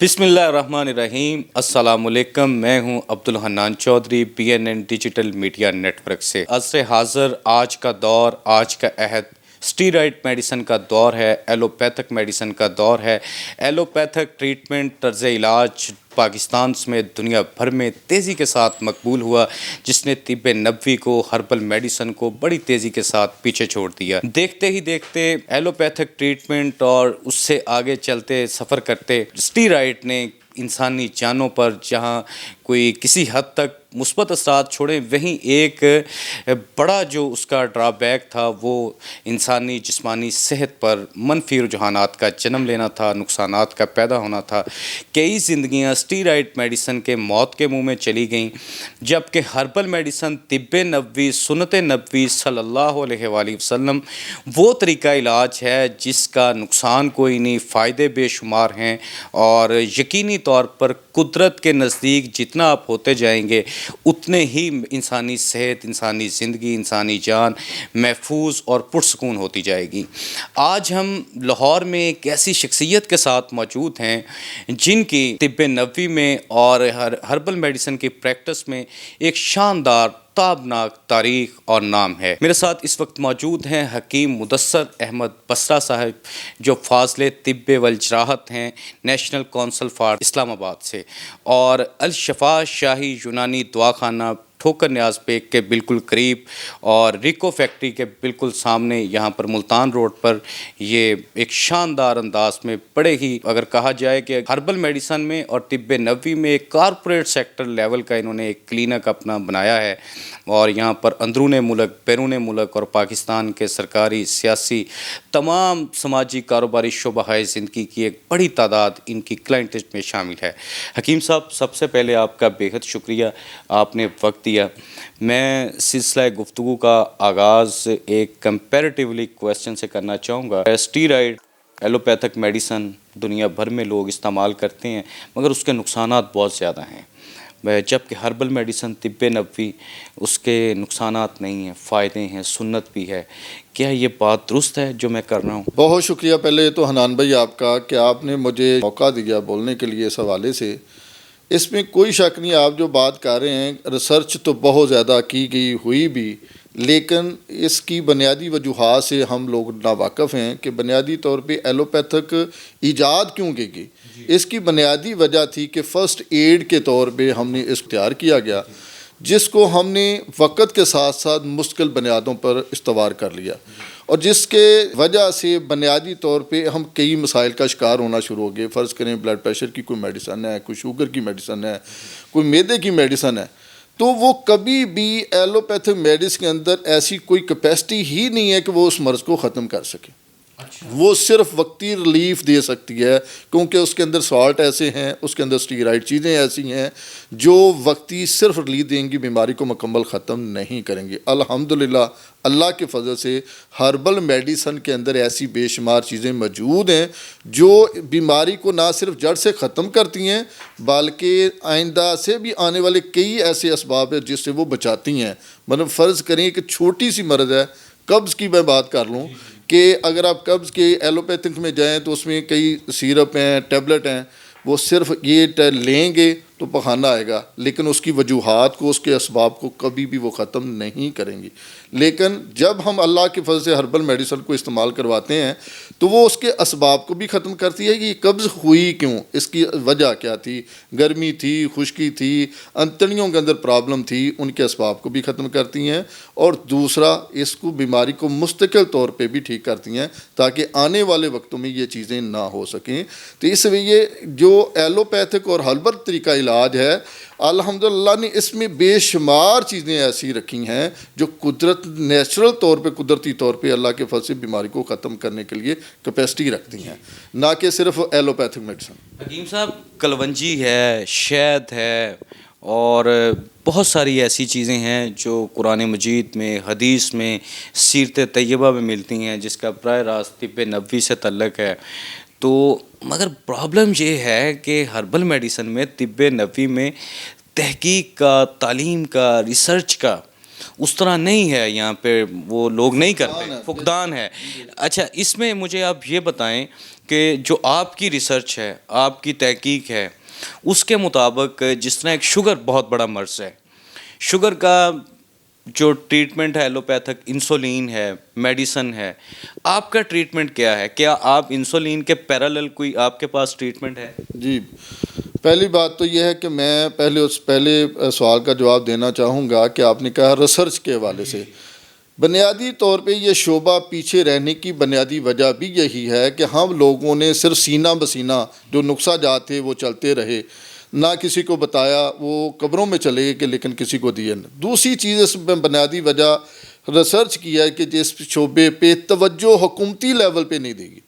بسم اللہ الرحمن الرحیم. السلام علیکم. میں ہوں Abdul Hannan Chaudhry BNN digital media network سے. عصر حاضر آج کا دور، آج کا عہد اسٹیرائڈ میڈیسن کا دور ہے، ایلوپیتھک میڈیسن کا دور ہے. ایلوپیتھک ٹریٹمنٹ طرز علاج پاکستان سمیت دنیا بھر میں تیزی کے ساتھ مقبول ہوا، جس نے طب نبوی کو، ہربل میڈیسن کو بڑی تیزی کے ساتھ پیچھے چھوڑ دیا. دیکھتے ہی دیکھتے ایلوپیتھک ٹریٹمنٹ اور اس سے آگے چلتے سفر کرتے اسٹیرائڈ نے انسانی جانوں پر جہاں کوئی کسی حد تک مثبت اثرات چھوڑے، وہیں ایک بڑا جو اس کا ڈرا بیک تھا وہ انسانی جسمانی صحت پر منفی رجحانات کا جنم لینا تھا، نقصانات کا پیدا ہونا تھا. کئی زندگیاں اسٹیرائڈ میڈیسن کے موت کے منہ میں چلی گئیں، جبکہ ہربل میڈیسن طب نبوی، سنت نبوی صلی اللہ علیہ وآلہ وسلم وہ طریقہ علاج ہے جس کا نقصان کوئی نہیں، فائدے بے شمار ہیں، اور یقینی طور پر قدرت کے نزدیک جتنا آپ ہوتے جائیں گے اتنے ہی انسانی صحت، انسانی زندگی، انسانی جان محفوظ اور پرسکون ہوتی جائے گی. آج ہم لاہور میں ایک ایسی شخصیت کے ساتھ موجود ہیں جن کی طب نبوی میں اور ہربل میڈیسن کی پریکٹس میں ایک شاندار تابناک تاریخ اور نام ہے. میرے ساتھ اس وقت موجود ہیں حکیم مدثر احمد بصرہ صاحب، جو فاضل طب والجراحت ہیں نیشنل کونسل فار اسلام آباد سے، اور الشفا شاہی یونانی دواخانہ ٹھوکر نیاز بیگ کے بالکل قریب اور ریکو فیکٹری کے بالکل سامنے یہاں پر ملتان روڈ پر یہ ایک شاندار انداز میں بڑے ہی، اگر کہا جائے کہ ہربل میڈیسن میں اور طب نبوی میں ایک کارپوریٹ سیکٹر لیول کا انہوں نے ایک کلینک اپنا بنایا ہے، اور یہاں پر اندرون ملک، بیرون ملک اور پاکستان کے سرکاری، سیاسی، تمام سماجی کاروباری شعبہ زندگی کی ایک بڑی تعداد ان کی کلائنٹس میں شامل ہے. حکیم صاحب، سب سے پہلے آپ کا بے حد شکریہ، آپ نے وقت دیا. میں سلسلہ گفتگو کا آغاز ایک کمپیریٹیولی کویسچن سے کرنا چاہوں گا. اسٹیرائڈ ایلوپیتھک میڈیسن دنیا بھر میں لوگ استعمال کرتے ہیں، مگر اس کے نقصانات بہت زیادہ ہیں، جبکہ ہربل میڈیسن طب نبوی اس کے نقصانات نہیں ہیں، فائدے ہیں، سنت بھی ہے. کیا یہ بات درست ہے جو میں کر رہا ہوں؟ بہت شکریہ پہلے تو حنان بھائی آپ کا کہ آپ نے مجھے موقع دیا بولنے کے لیے. اس حوالے سے اس میں کوئی شک نہیں، آپ جو بات کر رہے ہیں ریسرچ تو بہت زیادہ کی گئی ہوئی بھی، لیکن اس کی بنیادی وجوہات سے ہم لوگ ناواقف ہیں کہ بنیادی طور پہ ایلوپیتھک ایجاد کیوں کی گئی. اس کی بنیادی وجہ تھی کہ فرسٹ ایڈ کے طور پہ ہم نے اختیار کیا گیا، جس کو ہم نے وقت کے ساتھ ساتھ مستقل بنیادوں پر استوار کر لیا، اور جس کے وجہ سے بنیادی طور پہ ہم کئی مسائل کا شکار ہونا شروع ہو گئے. فرض کریں بلڈ پریشر کی کوئی میڈیسن ہے، کوئی شوگر کی میڈیسن ہے، کوئی معدے کی میڈیسن ہے، تو وہ کبھی بھی ایلوپیتھک میڈیسن کے اندر ایسی کوئی کیپیسٹی ہی نہیں ہے کہ وہ اس مرض کو ختم کر سکے. وہ صرف وقتی ریلیف دے سکتی ہے، کیونکہ اس کے اندر سالٹ ایسے ہیں، اس کے اندر اسٹیرائڈ چیزیں ایسی ہیں جو وقتی صرف ریلیف دیں گی، بیماری کو مکمل ختم نہیں کریں گی. الحمدللہ اللہ کے فضل سے ہربل میڈیسن کے اندر ایسی بے شمار چیزیں موجود ہیں جو بیماری کو نہ صرف جڑ سے ختم کرتی ہیں بلکہ آئندہ سے بھی آنے والے کئی ایسے اسباب ہیں جس سے وہ بچاتی ہیں. مطلب فرض کریں کہ چھوٹی سی مرض ہے، قبض کی میں بات کر لوں کہ اگر آپ قبض کے ایلوپیتھک میں جائیں تو اس میں کئی سیرپ ہیں، ٹیبلٹ ہیں، وہ صرف یہ لیں گے تو پخانہ آئے گا، لیکن اس کی وجوہات کو، اس کے اسباب کو کبھی بھی وہ ختم نہیں کریں گی. لیکن جب ہم اللہ کے فضل سے ہربل میڈیسن کو استعمال کرواتے ہیں تو وہ اس کے اسباب کو بھی ختم کرتی ہے کہ یہ قبض ہوئی کیوں، اس کی وجہ کیا تھی، گرمی تھی، خشکی تھی، انتڑیوں کے اندر پرابلم تھی، ان کے اسباب کو بھی ختم کرتی ہیں. اور دوسرا، اس کو بیماری کو مستقل طور پہ بھی ٹھیک کرتی ہیں تاکہ آنے والے وقتوں میں یہ چیزیں نہ ہو سکیں. تو اس لیے جو ایلوپیتھک اور ہربل طریقہ علاج علاج ہے. الحمدللہ نے اس میں بے شمار چیزیں ایسی رکھی ہیں جو قدرت نیچرل طور پہ قدرتی طور پہ اللہ کے فضل سے بیماری کو ختم کرنے کے لیے کیپیسٹی رکھتی ہیں, نہ کہ صرف ایلوپیتھک میڈیسن. حکیم صاحب, کلونجی ہے, شہد ہے, اور بہت ساری ایسی چیزیں ہیں جو قرآن مجید میں, حدیث میں, سیرت طیبہ میں ملتی ہیں, جس کا براہ راست طب نبوی سے تعلق ہے. تو مگر پرابلم یہ ہے کہ ہربل میڈیسن میں, طب نبوی میں تحقیق کا, تعلیم کا, ریسرچ کا اس طرح نہیں ہے. یہاں پہ وہ لوگ نہیں کرتے, فقدان ہے. اچھا, اس میں مجھے آپ یہ بتائیں کہ جو آپ کی ریسرچ ہے, آپ کی تحقیق ہے, اس کے مطابق جس طرح ایک شوگر بہت بڑا مرض ہے, شوگر کا جو ٹریٹمنٹ ہے ایلوپیتھک, انسولین ہے, میڈیسن ہے, آپ کا ٹریٹمنٹ کیا ہے؟ کیا آپ انسولین کے پیرالل کوئی آپ کے پاس ٹریٹمنٹ ہے؟ جی, پہلی بات تو یہ ہے کہ میں پہلے سوال کا جواب دینا چاہوں گا کہ آپ نے کہا ریسرچ کے حوالے سے. بنیادی طور پہ یہ شعبہ پیچھے رہنے کی بنیادی وجہ بھی یہی ہے کہ ہم لوگوں نے صرف سینہ بسینہ جو نقصہ جات تھے وہ چلتے رہے, نہ کسی کو بتایا, وہ قبروں میں چلے گئے کہ لیکن کسی کو دیے نہ. دوسری چیز اس میں بنیادی وجہ ریسرچ کی ہے کہ جس شعبے پہ توجہ حکومتی لیول پہ نہیں دے گی,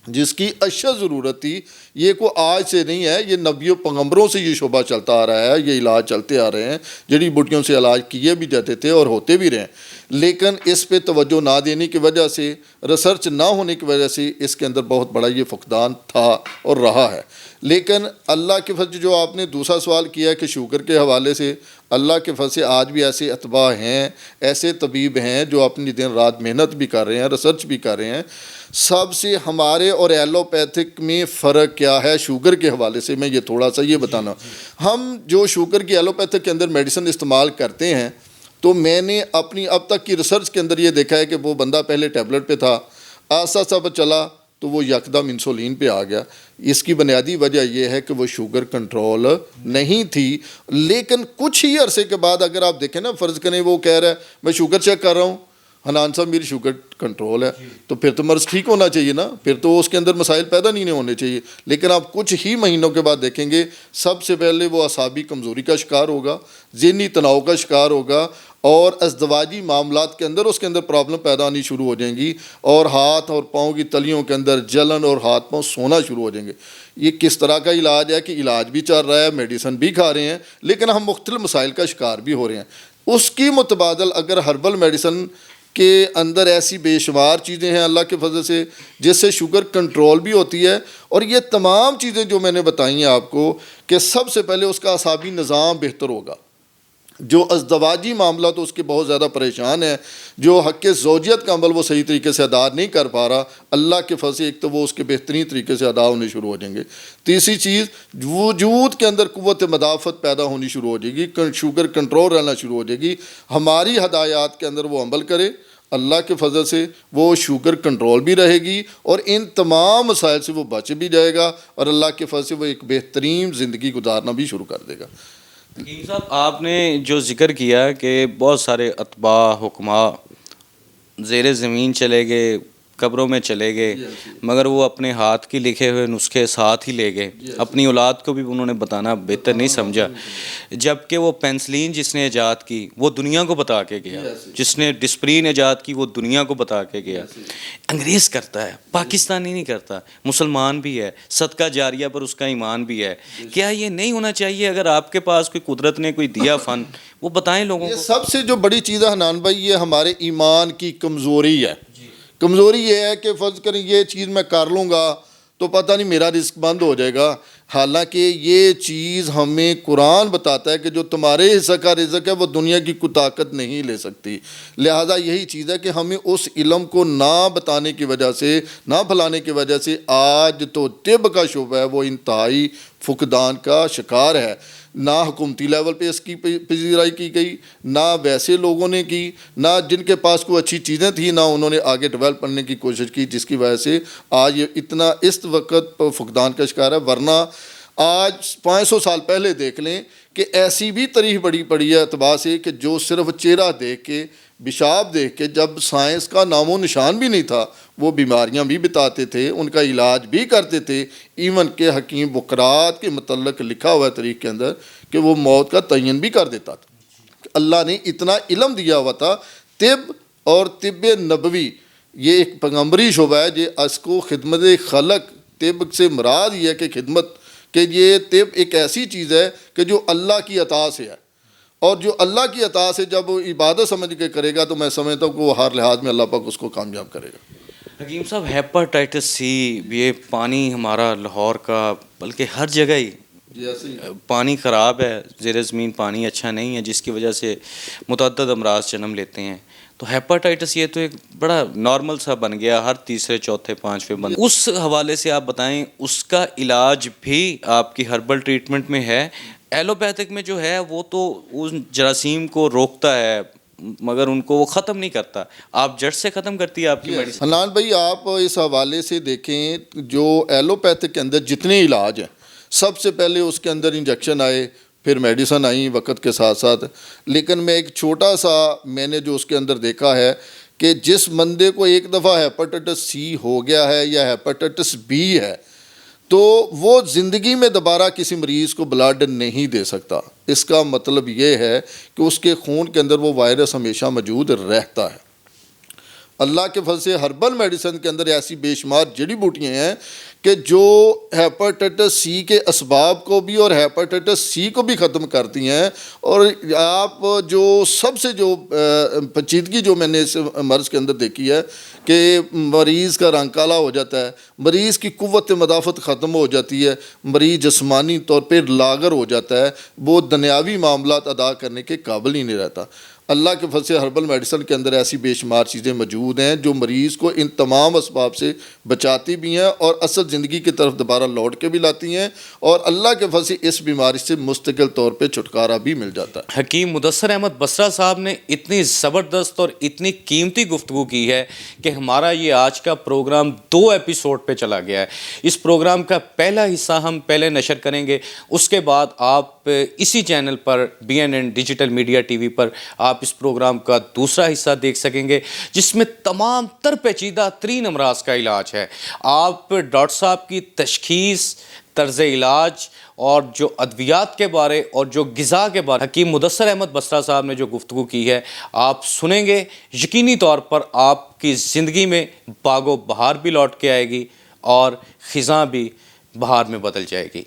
جس کی اشد ضرورت تھی. یہ کوئی آج سے نہیں ہے, یہ نبیوں پیغمبروں سے یہ شعبہ چلتا آ رہا ہے, یہ علاج چلتے آ رہے ہیں. جڑی بوٹیوں سے علاج کیے بھی جاتے تھے اور ہوتے بھی رہے, لیکن اس پہ توجہ نہ دینے کی وجہ سے, ریسرچ نہ ہونے کی وجہ سے اس کے اندر بہت بڑا یہ فقدان تھا اور رہا ہے. لیکن اللہ کے فضل, جو آپ نے دوسرا سوال کیا ہے کہ شوگر کے حوالے سے, اللہ کے فضل سے آج بھی ایسے اتباع ہیں, ایسے طبیب ہیں جو اپنی دن رات محنت بھی کر رہے ہیں, ریسرچ بھی کر رہے ہیں. سب سے ہمارے اور ایلوپیتھک میں فرق کیا ہے شوگر کے حوالے سے, میں یہ تھوڑا سا یہ بتانا. ہم جو شوگر کی ایلوپیتھک کے اندر میڈیسن استعمال کرتے ہیں, تو میں نے اپنی اب تک کی ریسرچ کے اندر یہ دیکھا ہے کہ وہ بندہ پہلے ٹیبلٹ پہ تھا, آہستہ آہستہ چلا تو وہ یکدم انسولین پہ آ گیا. اس کی بنیادی وجہ یہ ہے کہ وہ شوگر کنٹرول نہیں تھی. لیکن کچھ ہی عرصے کے بعد اگر آپ دیکھیں نا, فرض کریں وہ کہہ رہا ہے میں شوگر چیک کر رہا ہوں, حنان صاحب میری شوگر کنٹرول ہے, تو پھر تو مرض ٹھیک ہونا چاہیے نا, پھر تو اس کے اندر مسائل پیدا نہیں ہونے چاہیے. لیکن آپ کچھ ہی مہینوں کے بعد دیکھیں گے, سب سے پہلے وہ اعصابی کمزوری کا شکار ہوگا, ذہنی تناؤ کا شکار ہوگا, اور ازدواجی معاملات کے اندر پرابلم پیدا ہونی شروع ہو جائیں گی, اور ہاتھ اور پاؤں کی تلیوں کے اندر جلن اور ہاتھ پاؤں سونا شروع ہو جائیں گے. یہ کس طرح کا علاج ہے کہ علاج بھی چل رہا ہے, میڈیسن بھی کھا رہے ہیں, لیکن ہم مختلف مسائل کا شکار بھی ہو رہے ہیں. اس کی متبادل اگر ہربل میڈیسن کے اندر ایسی بے شمار چیزیں ہیں اللہ کے فضل سے جس سے شوگر کنٹرول بھی ہوتی ہے. اور یہ تمام چیزیں جو میں نے بتائی ہیں آپ کو, کہ سب سے پہلے اس کا اعصابی نظام بہتر ہوگا. جو ازدواجی معاملہ تو اس کے بہت زیادہ پریشان ہے, جو حق زوجیت کا عمل وہ صحیح طریقے سے ادا نہیں کر پا رہا, اللہ کے فضل سے ایک تو وہ اس کے بہترین طریقے سے ادا ہونے شروع ہو جائیں گے. تیسری چیز, وجود کے اندر قوت مدافعت پیدا ہونی شروع ہو جائے گی, شوگر کنٹرول رہنا شروع ہو جائے گی. ہماری ہدایات کے اندر وہ عمل کرے, اللہ کے فضل سے وہ شوگر کنٹرول بھی رہے گی, اور ان تمام مسائل سے وہ بچ بھی جائے گا, اور اللہ کے فضل سے وہ ایک بہترین زندگی گزارنا بھی شروع کر دے گا. حکیم صاحب, آپ نے جو ذکر کیا کہ بہت سارے اتباع, حکماء زیر زمین چلے گئے, قبروں میں چلے گئے, مگر وہ اپنے ہاتھ کی لکھے ہوئے نسخے ساتھ ہی لے گئے, اپنی اولاد کو بھی انہوں نے بتانا بہتر نہیں سمجھا. جبکہ وہ پینسلین جس نے ایجاد کی وہ دنیا کو بتا کے گیا, جس نے ڈسپرین ایجاد کی وہ دنیا کو بتا کے گیا. انگریز کرتا ہے, پاکستانی نہیں کرتا, مسلمان بھی ہے, صدقہ جاریہ پر اس کا ایمان بھی ہے. کیا یہ نہیں ہونا چاہیے؟ اگر آپ کے پاس کوئی قدرت نے کوئی دیا فن, وہ بتائیں لوگوں یہ کو. سب سے جو بڑی چیز ہے حنان بھائی, یہ ہمارے ایمان کی کمزوری ہے. کمزوری یہ ہے کہ فرض کریں یہ چیز میں کر لوں گا تو پتہ نہیں میرا رزق بند ہو جائے گا. حالانکہ یہ چیز ہمیں قرآن بتاتا ہے کہ جو تمہارے حصہ کا رزق ہے وہ دنیا کی کوئی طاقت نہیں لے سکتی. لہٰذا یہی چیز ہے کہ ہمیں اس علم کو نہ بتانے کی وجہ سے, نہ پھیلانے کی وجہ سے آج تو طب کا شعبہ ہے وہ انتہائی فقدان کا شکار ہے. نہ حکومتی لیول پہ اس کی پذیرائی کی گئی, نہ ویسے لوگوں نے کی, نہ جن کے پاس کوئی اچھی چیزیں تھیں نہ انہوں نے آگے ڈیولپ کرنے کی کوشش کی, جس کی وجہ سے آج اتنا اس وقت فقدان کا شکار ہے. ورنہ آج 500 سال پہلے دیکھ لیں کہ ایسی بھی تاریخ بڑی پڑی ہے اعتبار سے کہ جو صرف چہرہ دیکھ کے پیشاب دیکھ کے، جب سائنس کا نام و نشان بھی نہیں تھا، وہ بیماریاں بھی بتاتے تھے، ان کا علاج بھی کرتے تھے. ایون کہ حکیم بقرات کے متعلق لکھا ہوا ہے تاریخ کے اندر کہ وہ موت کا تعین بھی کر دیتا تھا. اللہ نے اتنا علم دیا ہوا تھا. طب اور طب نبوی یہ ایک پیغمبری شعبہ ہے، جو اس کو خدمت خلق، طب سے مراد یہ ہے کہ خدمت، کہ یہ طب ایک ایسی چیز ہے کہ جو اللہ کی عطا سے ہے، اور جو اللہ کی عطا سے جب وہ عبادت سمجھ کے کرے گا تو میں سمجھتا ہوں کہ وہ ہر لحاظ میں اللہ پاک اس کو کامیاب کرے گا. حکیم صاحب، ہیپاٹائٹس سی، یہ پانی ہمارا لاہور کا بلکہ ہر جگہ ہی پانی خراب ہے، زیر زمین پانی اچھا نہیں ہے، جس کی وجہ سے متعدد امراض جنم لیتے ہیں. تو ہیپاٹائٹس یہ تو ایک بڑا نارمل سا بن گیا، ہر تیسرے چوتھے پانچویں بن. اس حوالے سے آپ بتائیں، اس کا علاج بھی آپ کی ہربل ٹریٹمنٹ میں ہے؟ ایلوپیتھک میں جو ہے وہ تو ان جراثیم کو روکتا ہے مگر ان کو وہ ختم نہیں کرتا. آپ جڑ سے ختم کرتی ہے آپ کی میڈیسن؟ حنان بھائی، آپ اس حوالے سے دیکھیں، جو ایلوپیتھک کے اندر جتنے علاج ہیں، سب سے پہلے اس کے اندر انجیکشن آئے، پھر میڈیسن آئیں وقت کے ساتھ ساتھ. لیکن میں ایک چھوٹا سا میں نے جو اس کے اندر دیکھا ہے کہ جس بندے کو ایک دفعہ ہیپاٹائٹس سی ہو گیا ہے یا ہیپاٹائٹس بی ہے، تو وہ زندگی میں دوبارہ کسی مریض کو بلڈ نہیں دے سکتا. اس کا مطلب یہ ہے کہ اس کے خون کے اندر وہ وائرس ہمیشہ موجود رہتا ہے. اللہ کے فضل سے ہربل میڈیسن کے اندر ایسی بے شمار جڑی بوٹیاں ہیں کہ جو ہیپاٹائٹس سی کے اسباب کو بھی اور ہیپاٹائٹس سی کو بھی ختم کرتی ہیں. اور آپ جو سب سے جو پیچیدگی جو میں نے اس مرض کے اندر دیکھی ہے کہ مریض کا رنگ کالا ہو جاتا ہے، مریض کی قوت مدافعت ختم ہو جاتی ہے، مریض جسمانی طور پہ لاغر ہو جاتا ہے، وہ دنیاوی معاملات ادا کرنے کے قابل ہی نہیں رہتا. اللہ کے فضل سے ہربل میڈیسن کے اندر ایسی بے شمار چیزیں موجود ہیں جو مریض کو ان تمام اسباب سے بچاتی بھی ہیں اور اصل زندگی کی طرف دوبارہ لوٹ کے بھی لاتی ہیں، اور اللہ کے فضل سے اس بیماری سے مستقل طور پہ چھٹکارا بھی مل جاتا ہے. حکیم مدثر احمد بصرہ صاحب نے اتنی زبردست اور اتنی قیمتی گفتگو کی ہے کہ ہمارا یہ آج کا پروگرام 2 ایپیسوڈ پہ چلا گیا ہے. اس پروگرام کا پہلا حصہ ہم پہلے نشر کریں گے، اس کے بعد آپ اسی چینل پر BNN digital media T V پر آپ اس پروگرام کا دوسرا حصہ دیکھ سکیں گے، جس میں تمام تر پیچیدہ ترین امراض کا علاج ہے. آپ ڈاکٹر صاحب کی تشخیص، طرز علاج اور جو ادویات کے بارے اور جو غذا کے بارے حکیم مدثر احمد بصرہ صاحب نے جو گفتگو کی ہے آپ سنیں گے، یقینی طور پر آپ کی زندگی میں باغ و بہار بھی لوٹ کے آئے گی اور خزاں بھی بہار میں بدل جائے گی.